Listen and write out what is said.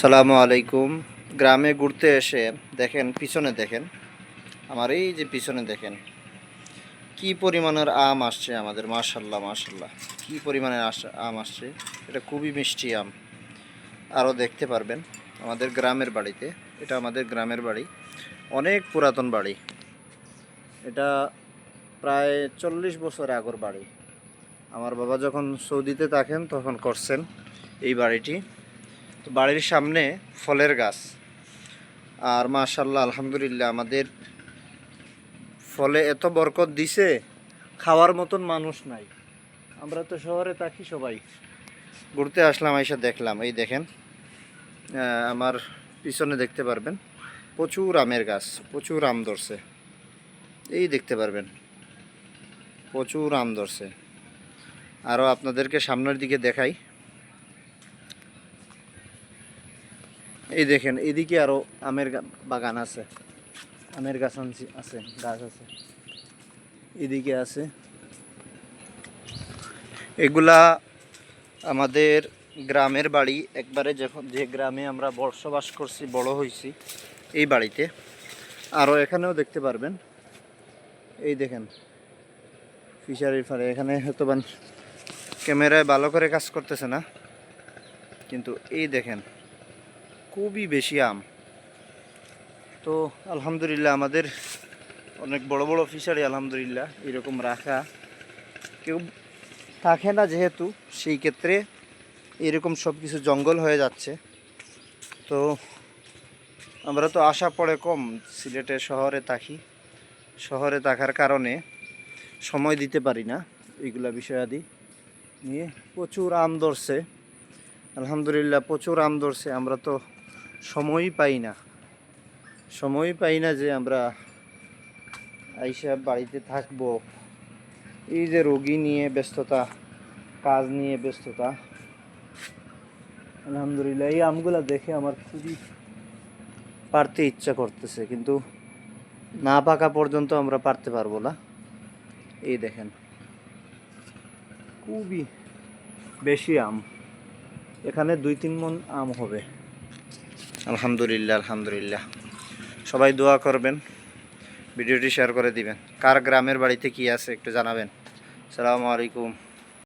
সালামু আলাইকুম। গ্রামে ঘুরতে এসে দেখেন, পিছনে দেখেন, আমার এই যে পিছনে দেখেন কি পরিমাণের আম আসছে আমাদের। মাশাল্লাহ মাশাল্লাহ, কি পরিমাণের আম আসছে। এটা খুবই মিষ্টি আম। আরও দেখতে পারবেন আমাদের গ্রামের বাড়িতে। এটা আমাদের গ্রামের বাড়ি, অনেক পুরাতন বাড়ি। এটা প্রায় 40 বছর আগের বাড়ি। আমার বাবা যখন সৌদিতে থাকেন তখন করছেন এই বাড়িটি। তো বাড়ির সামনে ফলের গাছ। আর মাশাল্লাহ আলহামদুলিল্লাহ, আমাদের ফলে এত বরকত দিছে, খাওয়ার মতন মানুষ নাই। আমরা তো শহরে থাকি, সবাই ঘুরতে আসলাম, আইসা দেখলাম। এই দেখেন, আমার পিছনে দেখতে পারবেন প্রচুর আমের গাছ, প্রচুর আম ধরছে। এই দেখতে পারবেন প্রচুর আম ধরছে। আরও আপনাদেরকে সামনের দিকে দেখাই। এই দেখেন, এদিকে আরও আমের বাগান আছে, আমের গাছ আছে, গাছ আছে, এদিকে আছে। এগুলা আমাদের গ্রামের বাড়ি, একবারে যখন যে গ্রামে আমরা বসবাস করছি, বড় হয়েছি এই বাড়িতে। আরও এখানেও দেখতে পারবেন, এই দেখেন ফিশারির ফারে। এখানে হয়তো ক্যামেরায় ভালো করে কাজ করতেছে না, কিন্তু এই দেখেন খুবই বেশি আম। তো আলহামদুলিল্লাহ, আমাদের অনেক বড় বড় ফিশারি আলহামদুলিল্লাহ এরকম রাখা। কেউ থাকে না যেহেতু, সেই ক্ষেত্রে এরকম সব কিছু জঙ্গল হয়ে যাচ্ছে। তো আমরা তো আসা পড়ে কম, সিলেটে শহরে থাকি। শহরে থাকার কারণে সময় দিতে পারি না এইগুলা বিষয়াদি নিয়ে। প্রচুর আম ধরছে আলহামদুলিল্লাহ, প্রচুর আম ধরছে। আমরা তো সময়ই পাই না যে আমরা আইসা বাড়িতে থাকবো। এই যে রোগী নিয়ে ব্যস্ততা, কাজ নিয়ে ব্যস্ততা, আলহামদুলিল্লাহ এই আমগুলা দেখে আমার খুবই পারতে ইচ্ছা করতেছে, কিন্তু না পাকা পর্যন্ত আমরা পারতে পারবো না। এই দেখেন খুবই বেশি আম, এখানে 2-3 মণ আম হবে আলহামদুলিল্লাহ। আলহামদুলিল্লাহ, সবাই দোয়া করবেন, ভিডিওটি শেয়ার করে দিবেন। কার গ্রামের বাড়িতে কি আছে একটু জানাবেন। আসসালামু আলাইকুম।